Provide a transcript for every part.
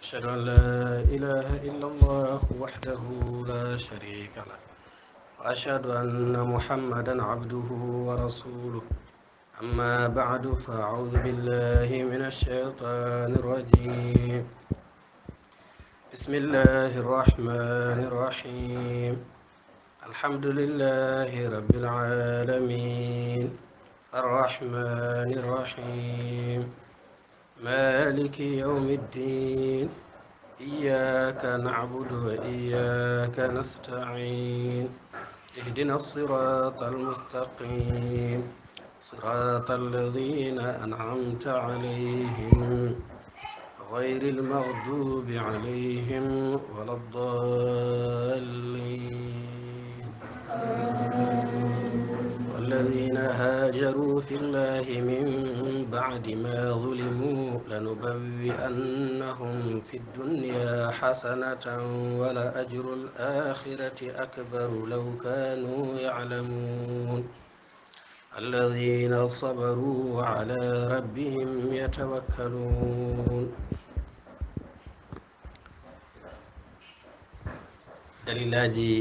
أشهد أن لا إله إلا الله وحده لا شريك له وأشهد أن محمدا عبده ورسوله أما بعد فأعوذ بالله من الشيطان الرجيم بسم الله الرحمن الرحيم الحمد لله رب العالمين الرحمن الرحيم مالك يوم الدين إياك نعبد وإياك نستعين اهدنا الصراط المستقيم صراط الذين أنعمت عليهم غير المغضوب عليهم ولا الضالين والذين هاجروا في الله من بعد ما ظلموا لنبوئنهم في الدنيا حسنة ولأجر الآخرة أكبر لو كانوا يعلمون الذين صبروا وعلى ربهم يتوكلون dalilaji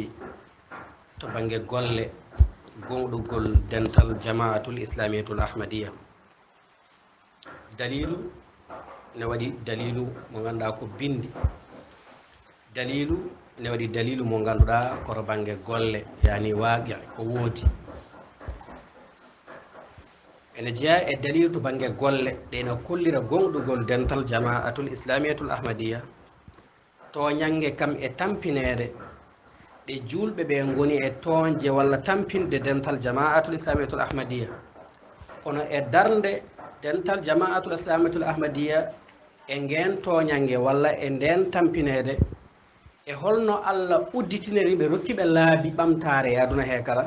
to bange golle gonɗugol dental jama'atul islamiyatul ahmadiyya dalilu ne waɗi dalilu mo ganduɗa ko bindi dalilu ne waɗi dalilu mo ganduɗa koto bange golle yani waaqi ko woodi ene jeeya e dalilu to bange golle ɗeno kollira gonɗugol dental jama'atul islamiyatul ahmadiyya toñange kam e tampinede ɗe julɓe ɓe goni e toñje walla tampinde dental jama'atul islamiyatul ahmadiyya kono e darde dental jama'atul islamiyatul ahmadiyya e nguen toñange walla e nden tampinede e holno Allah udditiniri ɓe rokkiɓe laabi ɓamtare e aduna he kala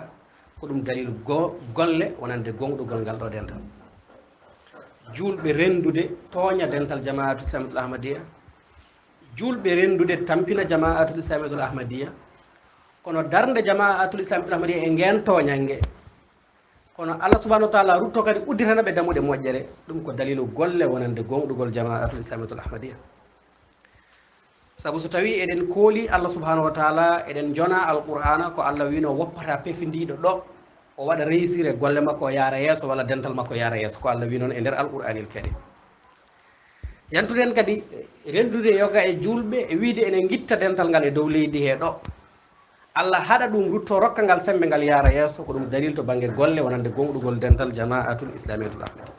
ko ɗum dalilu golle wonande gonɗugol ngal ɗo dental julɓe rendude tooña dental jama'atul islamiyatul ahmadiyya julɓe rendude tampina jama'atul islamiyatul ahmadiyya kono darde jama'atul islamiyatul ahmadiyya e nguen toñange kono Allah subhanahu wa ta'ala rutto kadi udditanaɓe damuɗe moƴƴere ɗum ko dalilu golle wonande gonɗugol jama'atul islamiyatul ahmadiyya saabu so tawi eɗen kooli Allah subhanahu wa ta'ala eɗen jona alqur'ana ko Allah wino woppata pefindiɗo ɗo o waɗa réussir e golle makko o yaara yeeso walla dental makko yaara yeeso ko Allah wi noon e nder alqur'anil karim yantuɗen kadi rendude yoga e julɓe e wiide enen guitta dental ngal e dow leydi he ɗo Allah haɗa ɗum rutto rokka ngal sembe ngal yaara yeeso ko ɗum dalil to banggue golle wonande gonɗugol dental jama'atul islamiyatul ahmadi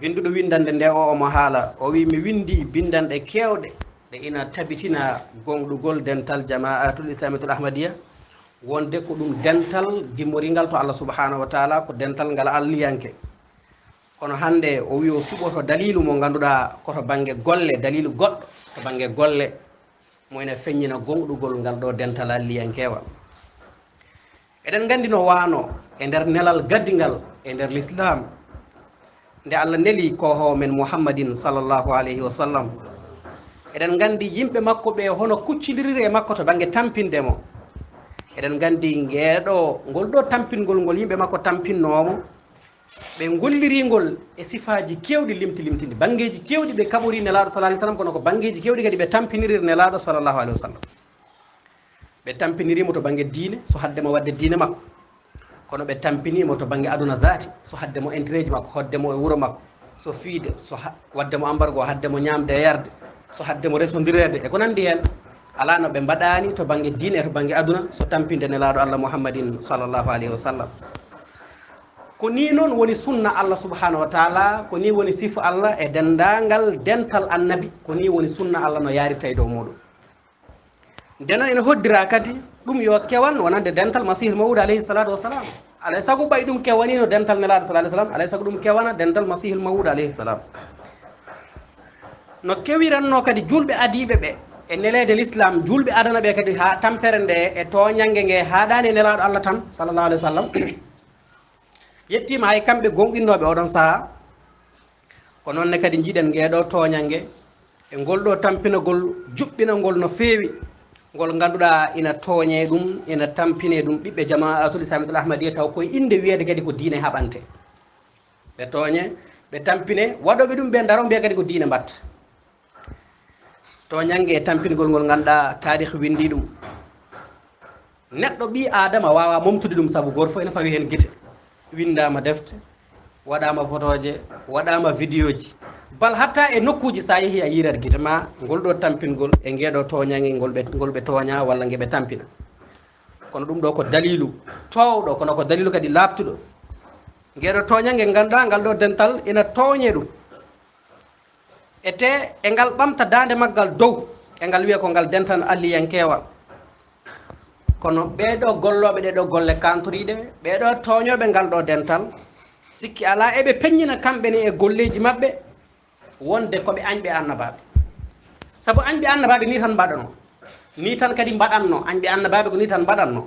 winduɗo windande nde o omo haala o wi mi windi bindanɗe kewɗe ɗe ina tabitina gonɗugol dental jama'atul islamiyatul ahmadiyya wonde ko ɗum dental gimmoringal to Allah subhanahu wa ta'ala ko dental ngal alliyanke kono hande o wi o suɓoto dalilu mo ganduɗa koto banggue golle dalilu goɗɗo to banggue golle mo ene feññina gonɗugol ngal ɗo dental alliyankewa eɗen gandi no wano e nder nelal gaddingal e nder l'islam nde Allah neli koho men muhammadin sallllahu alayhi wa sallam eɗen gandi yimɓe makko ɓe hono kuccidiriri e makko to banggue tampindemo eɗen gandi ngeeɗo ngol ɗo tampingol ngol yimɓe makko tampinnomo ɓe golliringol e sifaji kewɗi limtindi banggueji kewɗi ɓe kaɓori nelaɗo sallah alih sallam kono ko banggueji kewɗi kadi ɓe tampiniri nelaɗo sallllahu alayhi wa sallam ɓe tampinirimo to banggue diine so haddemo wadde diine makko kono ɓe tampinimo to banggue aduna zati so haddemo intérêt ji makko hoddemo e wuuro makko so fiide so waddemo embargo haddemo ñamde e yarde so haddemo resondirede e ko nandi hen ala no ɓe mbaɗani to banggue diine e to banggue aduna so tampinde nelaɗo Allah muhammadin sallllahu alayhi wa sallam ko ni noon woni sunna Allah subhanahu wa ta'ala ko ni woni sifa Allah e dendagal dental annabi ko ni woni sunna Allah no yarirta e dow muɗum ndeno ene hoddira kadi ɗum yo kewan wonande dental masihil mawud alayhi salatu wassalam alay sago ɓay ɗum kewanino dental nelaɗo sallah alih sallam alay sago ɗum kewana dental masihil mawud alayhi salam no kewiranno kadi julɓe adiɓe ɓe e nelede l'islam julɓe adana ɓe kadi ha tampere nde e toñangue nge haɗani e nelaɗo Allah tan sallllahu alayhi wa sallam yettima hay kamɓe gonɗinnoɓe oɗon saaha ko noonne kadi jiiɗen ngeɗo toñangue e ngol ɗo tampinagol juɓɓinagol no feewi ngol ganduɗa ina tooñe ɗum ina tampine ɗum ɓiɓɓe jama'atul islamiyatul ahmadiyya taw koye inde wiyede kadi ko diine haɓante ɓe tooñe ɓe tampine waɗoɓe ɗum ɓe daro mbiya kadi ko diine mbatta toñange e tampingol ngol ganduɗa tarih windi ɗum neɗɗo ɓi adama wawa momtude ɗum saabu goto fof ene fawi hen guite windama defte waɗama photoje waɗama vidéo ji bal hatta e nokkuji sa yeehi a yirat guite ma ngol ɗo tampingol e ngeɗo toñange ngol ɓe toña walla ngeɓe tampina kono ɗum ɗo ko dalilu towɗo kono ko dalilu kadi labtuɗo ngeɗo toñange ganduɗa ngal ɗo dental ina tooñe ɗum ete e ngal ɓamta dande maggal dow e ngal wiya ko ngal dental alliyankewa kono ɓeɗo golloɓe ɗeɗo golle kantoriɗe ɓeɗo toñoɓe ngal ɗo dental sikki ala eɓe peññina kamɓene e golleji maɓɓe wonde koɓe añɓe annabaɓe saabu añɓe annabaɓe ni tan mbaɗano ni tan kadi mbaɗanno añɓe annabaɓe ko ni tan mbaɗanno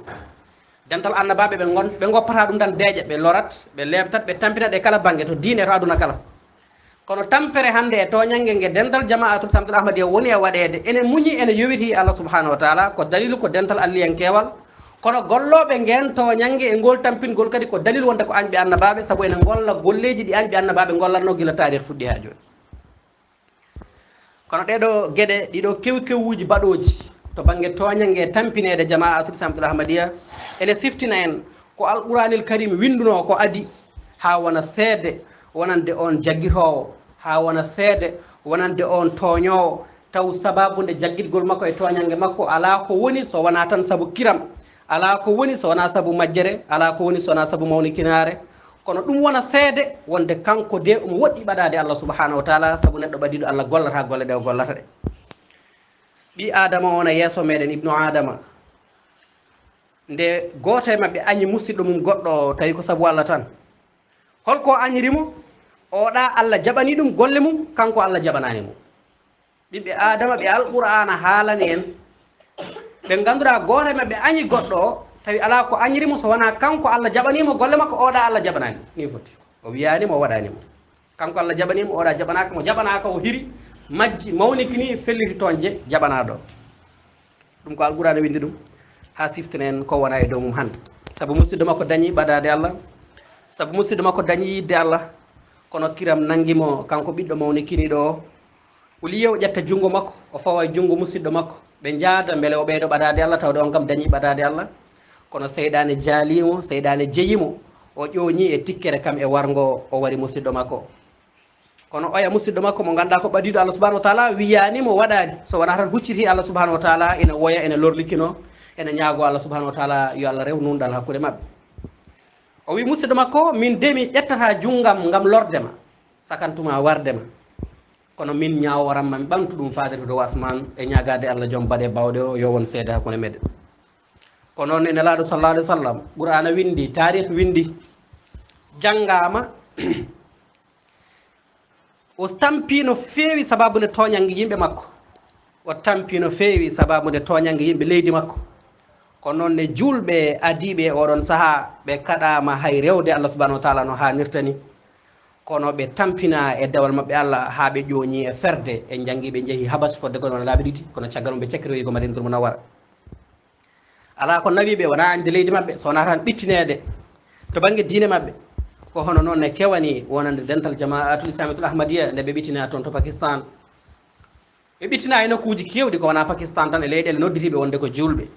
dental annabaɓe ɓe goppata ɗum tan deeƴa ɓe lorat ɓe lebtat ɓe tampinat e kala banggue to diine to aduna kala kono tampere hande e toñangue ngue dental jama'atul samtul ahmadiya woni e waɗede ene muñi ene yowiti Allah subhanahu wa taala ko dalilu ko dental alliyankewal kono golloɓe ngen toñangue e ngol tampingol kadi ko dalilu wonde ko añɓe annabaɓe saabu ene golla golleji ɗi añɓe annabaɓe gollatno guila tarih fuɗɗi ha joni kono ɗeɗo gueɗe ɗiɗo kewkewuji baɗoji to banggue toñangue e tampinede jama'atul samtul ahmadiya ene siftina en ko alquranil karim winduno ko adi ha wona seede wonande on jaggitowo ha wona seede wonande on toñowo taw sababude jaggitgol makko e toñangue makko ala ko woni so wona tan saabu kiram ala ko woni so wona saabu majjere ala ko woni so wona saabu mawnikinare kono ɗum wona seede wonde kanko de omo woɗɗi ɓaɗade Allah subhanahu wa taala saabu neɗɗo ɓaɗiɗo Allah gollata golle ɗe o gollata ɗe ɓi adama wona yeeso meɗen ibnu adama nde goto e mabɓe añi musidɗo mum goɗɗo tawi ko saabu Allah tan holko añirimo oɗa Allah jaɓani ɗum golle mum kanko Allah jaɓanani mum ɓiɓɓe adama ɓe alqur'ana haalani en ɓe ganduɗa goto e mabɓe añi goɗɗo tawi ala ko añirimo so wona kanko Allah jaɓanimo golle makko oɗa Allah jaɓanani ni foti o wiyanimo o waɗanimo kanko Allah jaɓanimo oɗa jaɓanaka mo jaɓanaka o hiri majji mawnikini felliti toonje jaɓanaɗo ɗum ko alqur'ana windi ɗum ha siftinen ko wona e dow mum hande saabu musidɗo makko dañi ɓadade Allah saabu musidɗo makko dañi yidde Allah kono kiram nanguimo kanko ɓiɗɗo mawnikiniɗo o o liye o ƴetta junngo makko o fawa e junngo musidɗo makko ɓe jaada beele o ɓeyɗo ɓadade Allah tawde on kam dañi ɓadade Allah kono seyɗane jaalimo seyɗane jeyimo o ƴooñi e tikkere kam e wargo o waɗi musidɗo makko kono oya musidɗo makko mo ganduɗa ko ɓadiɗo Allah subhanahu wa taala wiyanimo waɗani so wona tan hucciti Allah subhanahu wa taala ina woya ene lorlikino ene ñaago Allah subhanahu wa taala yo Allah rew nunɗal hakkude mabɓe o wi musidɗo makko min de mi ƴettata junggam ngam lordema sakantuma wardema kono min ñaworanma mi ɓamtu ɗum fadete dow asman e ñagade Allah joom baɗe bawɗe o yo won seede hakkude meɗen ko noon ene laaɗo sallallahu alih wa sallam qur'ana windi tarih windi janggama o tampino feewi sababude toñangue yimɓe makko o tampino feewi sababude toñangue yimɓe leydi makko ko noon ne julɓe adiɓe oɗon saaha ɓe kaɗama hay rewde Allah subhanahu wa taala no hannirtani kono ɓe tampina e dewal mabɓe Allah ha ɓe ƴooñi e ferde e janggui ɓe jeehi habas fodde kono wona laaɓi ɗiɗi kono caggal mum ɓe cakkiroyigo Madinatul Munawwara ala ko nawiɓe wona ande leydi mabɓe so wona tan ɓittinede to banggue diine mabɓe ko hono noon ne kewani wonande dental jama'atul islamiyatul ahmadiya nde ɓe ɓittina toon to Pakistan ɓe ɓittina e nokkuji kewɗi ko wona Pakistan tan e leyɗele nodditiɓe wonde ko julɓe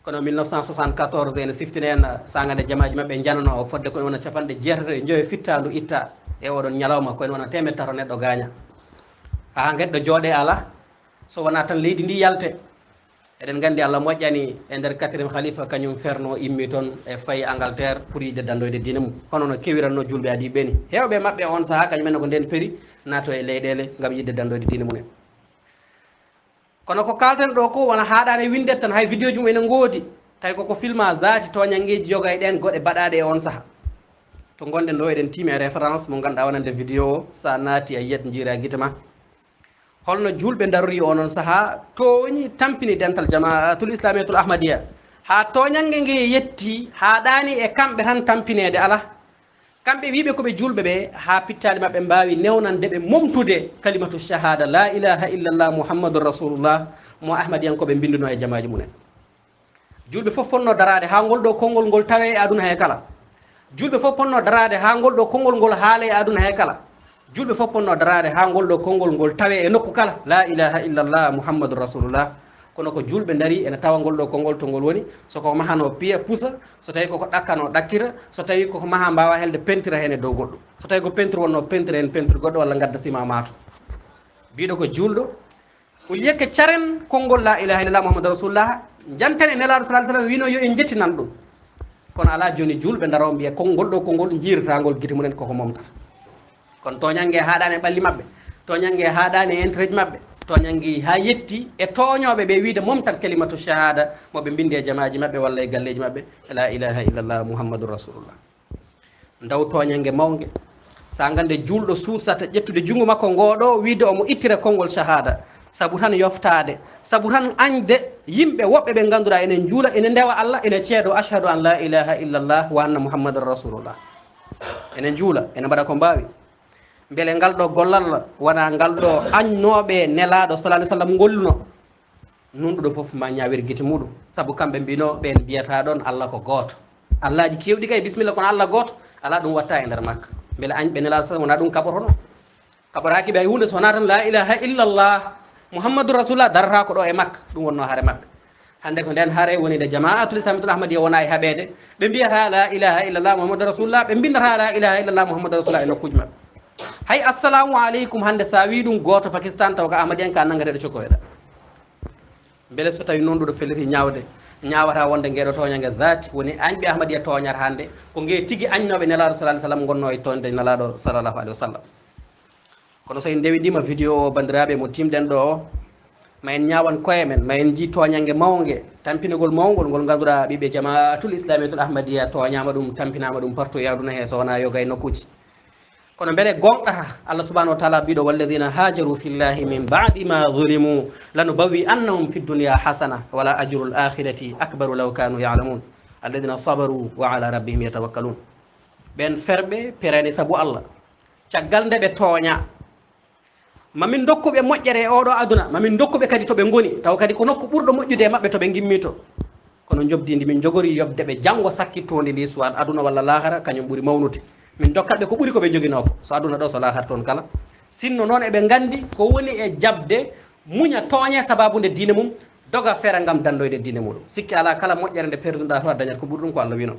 kono 1974 ene siftine en sagade jamaji mabɓe janano fodde koye wona capanɗe jeetato e joyi fittandu itta e oɗon ñalawma koye wona temed tato neɗɗo gaña ha gueɗɗo jooɗe ala so wona tan leydi ndi yalte eɗen gandi Allah moƴƴani e nder 4e khalifa kañum ferno immi toon e fayi Angleterre pour yide dandoyde diine mum hono no kewiranno julɓe adi ɓeni hewɓe mabɓe on saaha kañumen ko nden péri nato e leyɗele gam yidde dandoyde diine mumen kono ko kalten ɗo ko wona haɗani windet tan hay vidéo ji mum ene goodi tawi koko filma zati toñangueji joga e ɗen goɗe baɗaɗe e on saaha to gonɗen ɗo eɗen tiimi e référence mo ganduɗa wonande vidéo o sa naati a yiyat jiira guite ma holno julɓe darori onon saaha tooñi tampini dental jama'atul islamiyatul ahmadiya ha toñangue ngue yetti haɗani e kamɓe tan tampinede ala kamɓe wiɓe koɓe julɓe ɓe ha pittali mabɓe mbawi newnande ɓe momtude kalimatu shahada la ilaha illallah muhammadun rasulullah mo ahmadiyankoɓe binduno e jamaji munen julɓe fof fonno darade ha ngol ɗo konngol ngol tawe e aduna he kala julɓe fof ponno darade ha ngol ɗo konngol ngol haale e aduna he kala julɓe fof ponno darade ha ngol ɗo konngol ngol tawe e nokku kala la ilaha illallah muhammadou rasulullah kono ko julɓe daari ene tawa ngol ɗo konngol to ngol woni soko mahano piya pusa so tawi koko ɗakkano ɗakkira so tawi koko maha mbawa helde pentira hen e dow goɗɗo so tawi ko peinture wonno peinture hen peinture goɗɗo walla gadda sima mato mbiɗo ko julɗo o liyakke caren konngol la ilaha illallah muhammadou rasulullah janten e nelaɗo sa sallam wino yo en jettinan ɗum kono ala joni julɓe daro mbiya konngol ɗo konngol jiiratagol guite mumen koko momtata kono toñangue haɗani e ɓalli mabɓe toñangue haɗani e intérêt mabɓe toñangue ha yetti e toñoɓe ɓe wiide momtat kalimatu shahada moɓe bindi e jamaji mabɓe walla e galleji mabɓe la ilaha illallah muhammadou rasulullah daw toñangue mawgue sa gande julɗo suusata ƴettude junggo makko ngoɗo wiide omo ittira konngol shahada saabu tan yoftade saabu tan añde yimɓe woɓɓe ɓe ganduɗa enen juula ene ndewa allah ene ceeɗo ashhadu an la ilaha illallah wa anna muhammadan rasulullah enen juula ene mbaɗa ko mbawi beele ngal ɗo gollal wona ngal ɗo añnoɓe nelaɗo salah alih sallam golluno nunɗuɗo foof ma ñawir guite muɗum saabu kamɓe mbino ɓen mbiyata ɗon allah ko goto allahji kewɗi kay bisimilla kono allah goto ala ɗum watta e nder makka beele añɓe nelaɗo sallam wona ɗum kaɓotono kaɓoraki ɓe hunde sowona tan la ilaha illallah muhammadou rasulullah darata ko ɗo e makka ɗum wonno haare mabɓe hande ko nden haare woni de jama'atul islamitul ahmadiyya wona e haɓede ɓe mbiyata la ilaha illallah muhammadou rasulullah ɓe bindata la ilaha illallah muhammadou rasulullah e nokkuji mabɓe hay assalamu aleykum hande sa wi ɗum goto pakistan taw ko ahmadiyen ka nagateɗo cokoyoɗa beele so tawi noon ɗuɗo felliti ñawde ñawata wonde ngeɗo toñangue zati woni añɓe ahmadiya toñata hande ko ngue tigui añnoɓe nelaɗo salah sallam gonno e toñde nelaɗo sallllahu alayhi wa sallam kono so en ndewiɗima vidéo o bandiraɓe mo timɗen ɗo o ma en ñawan koye men ma en ji toñangue mawgue tampinogol mawgol ngol ganduɗa ɓiɓe jama'atul islamiyatul ahmadiya toñama ɗum tampinama ɗum partout e aduna he so wona yoga e nokkuji kono beele gonɗata allah subahanahu wa taala mbiɗo walladina hajaru fillahi min badi ma zulimu lanubawi annahum fi dunia hasana wala ajru l akhirati akbaru law kanu yalamun alladina sabaru wa ala rabbihim yatawakkalun ɓen ferɓe perani saabu allah caggal nde ɓe tooña mamin dokkuɓe moƴƴere e oɗo aduna mamin dokkuɓe kadi toɓe goni taw kadi ko nokku ɓurɗo moƴƴude e mabɓe toɓe gimmito kono jobdidi min jogori yobde ɓe janggo sakkitode ndi soit aduna walla lahara kañum ɓuuri mawnude min dokkatɓe ko ɓuuri koɓe joguinoko so aduna ɗo so lahara toon kala sinno noon eɓe gandi ko woni e jabde muña tooñe sababude diine mum doga feere gam dandoyde diine muɗum sikki ala kala moƴƴere nde perduɗa to a dañat ko ɓuuri ɗum ko allah wino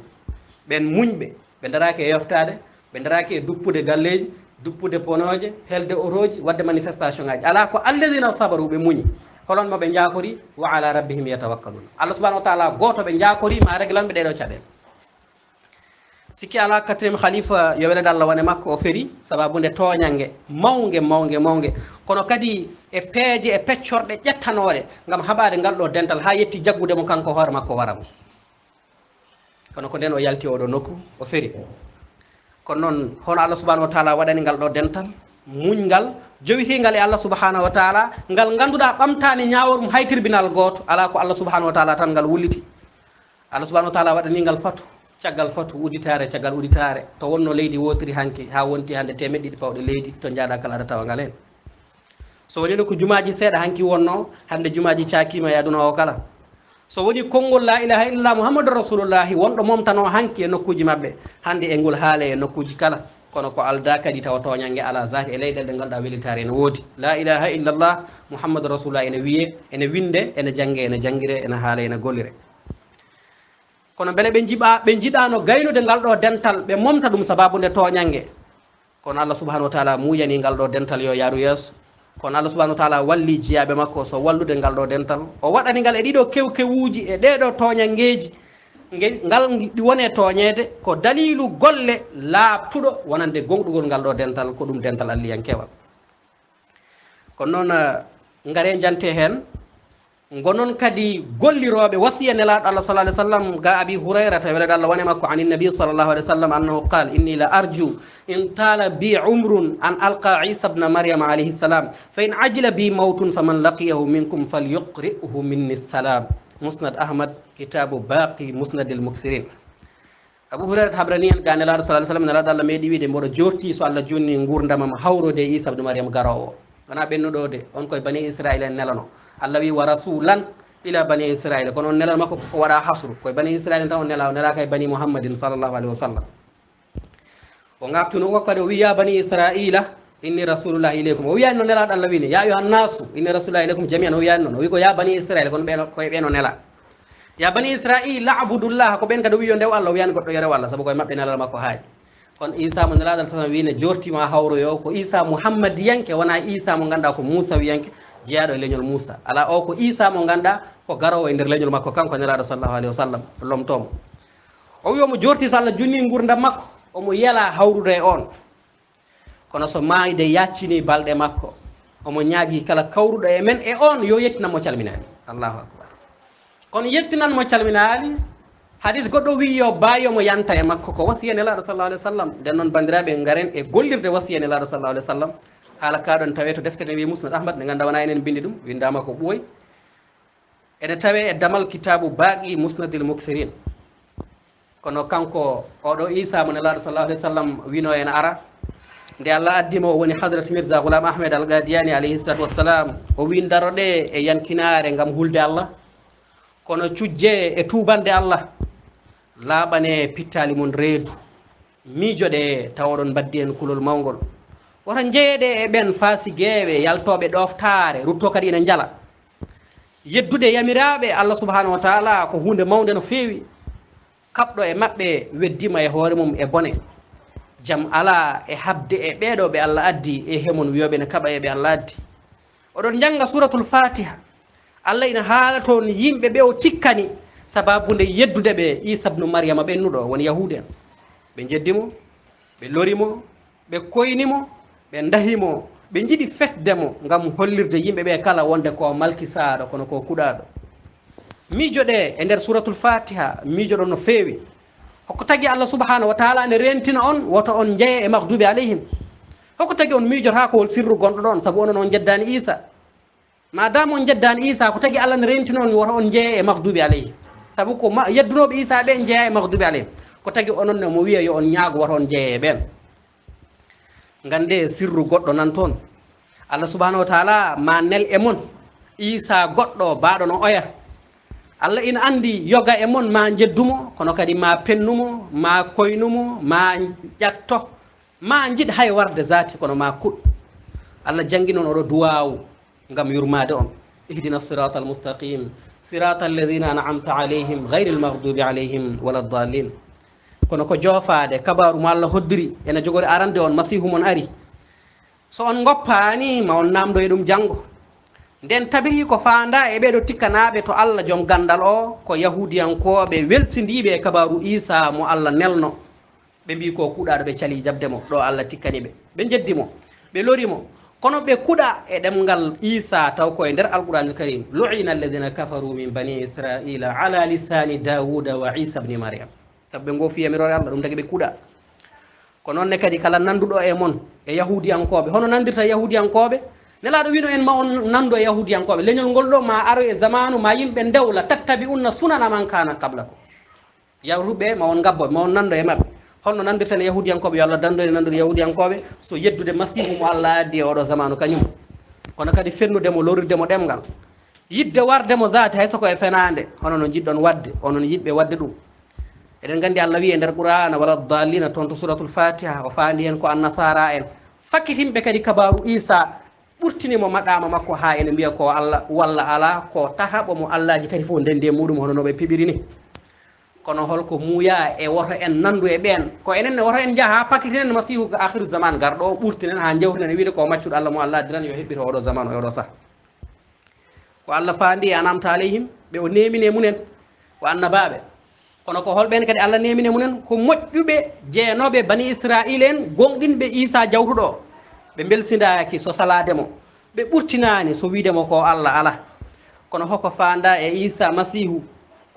ɓen muñɓe ɓe daraki e yoftade ɓe daraki e duppude galleji duppude ponoje helde oroji wadde manifestation ngaji ala ko alladina sabaru ɓe muñi holon mo ɓe jakori wa ala rabbihim yatawakkalun allah subahanahu wa taala goto ɓe jakori ma réglanɓe ɗeɗo caɗele sikki ala quatriéme khalifa yo welede allah wone makko o feeri sababude toñangue mawgue kono kadi e peeje e peccorɗe ƴettanoɗe gam haɓade ngal ɗo dental ha yetti jaggudemo kanko hoore makko waramo kono ko nden o yalti oɗo nokku o feeri kono noon hono allah subahanahu wa taala waɗani ngal ɗo dental muñgal jowitingal e allah subahanahu wa taala ngal ganduɗa ɓamtani ñaworum hay tribunal goto ala ko allah subahanahu wa taala tan ngal wulliti allah subahanahu wa taala waɗani ngal fatu caggal fatu uditare caggal uditare to wonno leydi wotiri hanki ha wonti hande temeɗe ɗiɗi pawɗe leydi to jaaɗa kala aɗa tawa ngal hen so wonino ko jumaji seeɗa hanki wonno hande jumaji cakima e aduna o kala so woni konngol la ilaha illallah muhammadou rasulullahi wonɗo momtano hanki e nokkuji mabɓe hande e ngol haale e nokkuji kala kono ko alda kadi tawa toñangue ala zati e leyɗel ɗe ganduɗa welitare ene woodi la ilaha illallah muhammadou rasulullah ene wiye ene winde ene jangge ene jangguire ene haale ene gollire kono beele ɓe jiɗano gaynude ngal ɗo dental ɓe momta ɗum sababude toñangue kono allah subahanahu wa taala muyani ngal ɗo dental yo yaaru yeeso kono allah subahanahu wa taala walli jiyaɓe makko so wallude ngal ɗo dental o waɗani ngal e ɗiɗo kewkewuji e ɗeɗo toñangueji ngal ɗi wone toñede ko dalilu golle laaɓtuɗo wonande gonɗugol ngal ɗo dental ko ɗum dental alliyankewal kono noon ngare jante hen gonon kadi golliroɓe wasiya nelaɗo allah sallah alih w sallam ga abi hurayrata welede allah wone makko an innabi sallllahu alih w sallam annahu qal inni la arju in tala bi umrun an alqa isa bna maryama alayhi salam fa in ajila bi mawtun faman laqiyahu minkum falyuqri'hu minni salam musnad ahmad kitabu baqi musnad al mukthirin abu hurayrata habrani en ga nelaɗo sallah alih sallam nelaɗo allah meeɗi wiide mboɗo jorti so allah jonni gurdamam hawrode isa bne maryama garowo wona ɓennuɗo de on koye bani israil en nelano allah wi wa rasulan ila bani israila kono on nelal makko ko waɗa hasru koye bani israila tan o nela o nelaka e bani muhammadin sallllahu alayhi wa sallam o gabtuno o kadi o wi ya bani israila inni rasulullah ilaykum o wiyani noon nelaɗo Allah wini ya ayuha nnasu inni rasulullah ilaykum jami'an o wiyani noon o wi ko ya bani israil kono ɓeno koye ɓeno nela ya bani israil abudullah ko ɓen kadi wiyo ndew Allah o wiyani goɗɗo yo rew Allah saabu koye maɓɓe nelal makko haaji kono isa mo nelaɗo Allah sallam wine jortima hawroyo ko isa mouhammadiyanke wona isa mo ganduɗa ko moussa wiyanke jeeyaɗo e leñol moussa ala o ko isa mo ganduɗa ko garowo e nder leñol makko kanko nelaɗo sallllahu alayhi wa sallam lomtomo o wi omo jorti so Allah junni gurdam makko omo yela hawrude e on kono so maayde yaccini balɗe makko omo ñaagui kala kawruɗo e men e on yo yettinanmo calminali allahu akbar kono yettinanmo calminali hadis goɗɗo wi yo baayomo yanta e makko ko wasiya nelaɗo sallallahu alih wa sallam nden noon bandiraɓe garen e gollirde wasiya nelaɗo sallallahu alih wa sallam haala kaɗon tawe to deftere wi musnad ahmad nde ganduɗa wona enen bindi ɗum windama ko ɓooy ene tawe e damal kitabu baqi musnadil muksirin kono kanko oɗo isa mo nelaɗo sallallahu alih wa sallam wino en ara nde Allah addimo o woni hadrat mirza goulam ahmed al gadiani alayhi salatu wassalam o wi daroɗe e yankinare gam hulde Allah kono cujje e tubande Allah laaɓane pittali mon reedu miijoɗe tawaɗon mbaddi en kulol mawgol woto jeeyeɗe e ɓen faasigeɓe yaltoɓe ɗoftare rutto kadi ene jala yeddude yamiraɓe Allah subhanahu wa taala ko hunde mawde no feewi kaɓɗo e maɓɓe weddima e hoore mum e bone jam ala e habde e ɓeɗo ɓe Allah addi e hemon wiyoɓe ne kaɓa eɓe Allah addi oɗon janga suratul fatiha Allah ina haala toon yimɓe ɓe o cikkani sababude yeddude ɓe isa bnu mariama ɓennuɗo woni yahude en ɓe jeddimo ɓe lorimo ɓe koynimo ɓe dahimo ɓe jiiɗi fesdemo gam hollirde yimɓe ɓe kala wonde ko malkisaɗo kono ko kuɗaɗo miijoɗe e nder suratul fatiha miijoɗo no feewi hokko tagui Allah subhanahu wa taala ne rentina on woto on jeeye e mahdubi alayhim hokko tagui on miijota ko hol sirru gonɗo ɗon saabu onon on jeddani isa madame on jeddani isa ko tagui Allah ne rentina on woto on jeeye e mahdubi alayhim saabu ko yeddunoɓe isa ɓe jeeya e mahdubi alayhim ko tagui onon ne mo wiya yo on ñaago woto on jeeye e ɓen gande sirru goɗɗo nan toon Allah subhanahu wa taala ma nel e mon isa goɗɗo baɗo no oya Allah ina andi yoga e mon ma jeddumo kono kadi ma pennumo ma koynumo ma ƴatto ma jiɗ hay warde zati kono ma kuɗ Allah jangi noon oɗo duwawu gam yurmade on ihdina sirata almustaqim sirata alladina an'amta alayhim gayri almaghdubi alayhim wala ddallin kono ko joofade kabaru mo Allah hoddiri ene jogori arande on masihu mon ari so on goppani ma on namdo e ɗum janggo nden tabiri ko fanda e ɓeɗo tikkanaɓe to Allah joom gandal o ko yahudiyankoɓe welsidiɓe e kabaru isa mo Allah nelno ɓe mbi ko kuuɗaɗo ɓe cali jabdemo ɗo Allah tikkaniɓe ɓe jeddimo ɓe lorimo kono ɓe kuuɗa e ɗemgal isa taw koye nder alqouranil karim lu'ina alladina kafaru min bani israila ala lisani dawuda wa isa bni mariam sabu ɓe gofi yamirore Allah ɗum tagui ɓe kuuɗa ko noonne kadi kala nanduɗo e mon e yahudiyankoɓe hono nandirta yahudiyankoɓe nelaɗo wino en ma on nando e yahudiyankoɓe leñol ngol ɗo ma aro e zamanu ma yimɓe dewla tattabi unna sunana man kana kabla ko yahuɓe ma on gabbo ma on nando e mabɓe holno nandirten yahudiyankoɓe yo Allah dando e nandude yahudiyankoɓe so yeddude masihu mo Allah addi e oɗo zamanu kañum kono kadi fennudemo lorirdemo ɗemgal yidde wardemo zati hay soko e fenade hono no jiɗɗon wadde onon yiɗɓe wadde ɗum eɗen gandi Allah wi e nder qur'ana wala dallina toon to suratul fatiha o fandi hen ko annasara en fakkitimɓe kadi kabaru isa ɓurtinimo maɗama makko ha ene mbiya ko Allah walla ala ko tahaɓo mo Allahji tati fof ndendi e muɗum hono noɓe piɓiri ni kono holko muuya e woto en nandu e ɓen ko enenne woto en jaaha ha pakkitinen masihu ko akhiru zaman garɗo o ɓurtinen ha jawtinen wiide ko maccuɗo Allah mo Allah addiran yo heɓɓito oɗo zaman o oɗo sah ko Allah fandi e anamta alayhim ɓe o nemine munen ko annabaɓe kono ko holɓen kadi Allah nemine munen ko moƴƴuɓe jeenoɓe bani israil en gonɗinɓe isa jawtuɗo ɓe belsidaki so salademo ɓe ɓurtinani so widemo ko Allah ala kono hoko fanda e isa masihu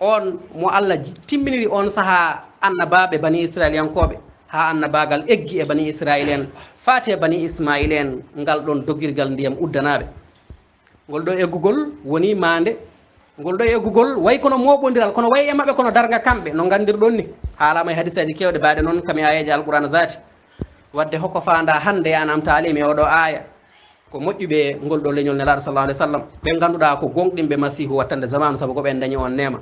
on mo Allah timminiri on saaha annabaɓe bani israil yankoɓe ha annabagal eggi e bani israil en faati e bani ismail en ngal ɗon doggirgal ndiyam uddanaɓe ngol ɗo eggugol woni mande ngol ɗo eggugol way kono moɓodiral kono way e mabɓe kono darga kamɓe no gandirɗon ni haalama e hadisaji kewɗe mbaɗe noon kami ayeji alqurana zati wadde hokko fanda hande an amtalimi e oɗo aya ko moƴƴuɓe ngol ɗo leñol nelaɗo sallallahu alih w sallam ɓe ganduɗa ko gonɗinɓe masihu wattande zamanu saabu ko ɓen dañi on nema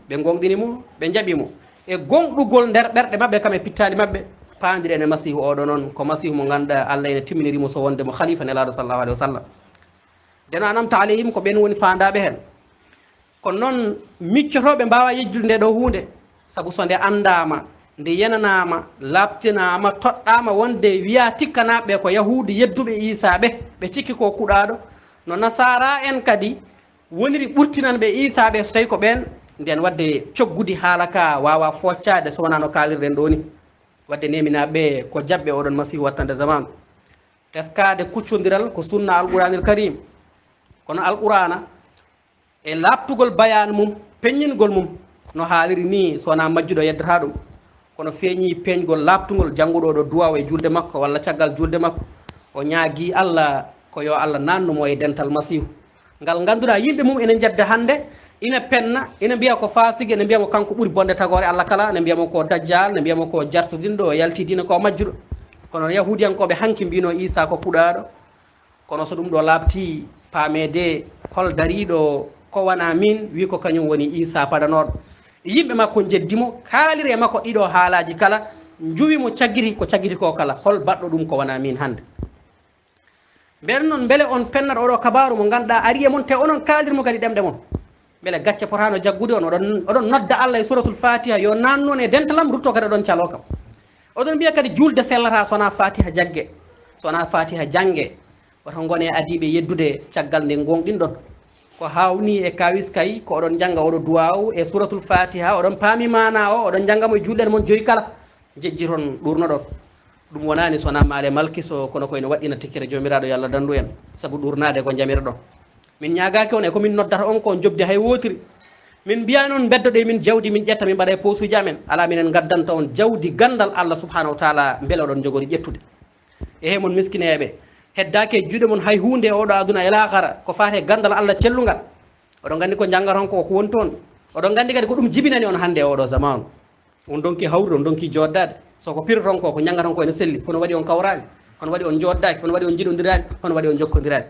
ɓe gonɗinimo ɓe jaɓimo e gonɗugol nder ɓerɗe mabɓe kam e pittali mabɓe paandiri ene masihu oɗo noon ko masihu mo ganduɗa Allah ene timminirimo so wonde mo khalifa nelaɗo sallallahu alaihi wasallam deno anamta alayhim ko ɓen woni fandaɓe hen kono noon miccotoɓe mbawa yejjude nde ɗo hunde saabu so nde andama nde yenanama labtinama toɗɗama wonde wiya tikkanaɓe ko yahude yedduɓe Isa ɓe cikki ko kuɗaɗo no nasara en kadi woniri ɓurtinanɓe Isa ɓe so tawi ko ɓen nden wadde coggude haala ka wawa foccade so wona no kalirɗen ɗo ni wadde neminaɓe ko jaɓɓe oɗon masihu wattande zaman teskade kuccodiral ko sunna alquranil karim kono alqurana e labtugol bayan mum peññingol mum no haaliri ni so wona majjuɗo yeddata ɗum kono feeñi peñgol labtugol jannguɗo ɗo duwaw e julde makko walla caggal julde makko o ñaagui Allah ko yo Allah nannumo e dental masihu ngal ganduɗa yimɓe mum ene jedda hande ina penna ina mbiya ko fasigi ene mbiyamo kanko ɓuuri bonde tagore Allah kala ne mbiyamo ko dajjal ne mbiyamo ko jartudinɗo o yaltidina ko majjuɗo kono yahudiyankoɓe hanki mbino Isa ko puɗaɗo kono so ɗum ɗo labti paamede hol dariɗo ko wana min wi ko kañum woni Isa paɗanoɗo yimɓe makko jeddimo kaaliri e makko ɗiɗo haalaji kala juwimo caggiri ko caggiri ko kala hol baɗɗo ɗum ko wana min hande ɓen noon beele on pennat oɗo kabaru mo ganduɗa ari e mon te onon kaalirmo kadi ɗemɗe mon beele gacce potano jaggude on oɗon nodda Allah e suratul fatiha yo nannon e dentalam rutto kadi oɗon calo kam oɗon mbiya kadi julde sellata sowona fatiha jagge sowona fatiha jangue woto gone adiɓe yeddude caggal nde gonɗin ɗon ko hawni e kawis kay ko oɗon jangga oɗo duwaw e suratul fatiha oɗon paami mana o oɗon janggamo e julɗen mon joyi kala jejji toon ɗurnoɗon ɗum wonani sowona maale malkiso kono koyne waɗɗina tikkere jomiraɗo yo Allah dandu en saabu ɗurnade ko jamira ɗon min ñagaki on e komin noddata on ko jobdi hay wotiri min mbiyani on beddoɗe min jawdi min ƴetta min mbaɗa e posuji amen ala minen gaddanta on jawdi gandal Allah subhanahu wa taala beele oɗon jogori ƴettude e he mon miskineɓe heddaki e juuɗe mon hay hunde e oɗo aduna e lahara ko fate gandal Allah cellugal oɗon gandi ko janggat on ko woni toon oɗon gandi kadi ko ɗum jibinani on hande e oɗo zamanu on donki hawrude on donki joddade soko piroton ko janggat on ko ene selli kono waɗi on kawrani kono waɗi on joddaki kono waɗi on jiɗodirani kono waɗi on jokkodirani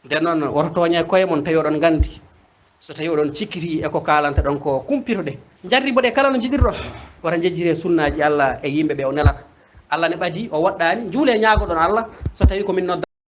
nden noon woto toñe koye mon tawi oɗon gandi so tawi oɗon cikkiti eko kalanta ɗon ko kumpitoɗe jarri boɗe kala no jiɗirɗon wota jejjire sunnaji Allah e yimɓeɓe o nelata Allah ne ɓadi o woɗɗani juule ñagoɗon Allah so tawi komin nodda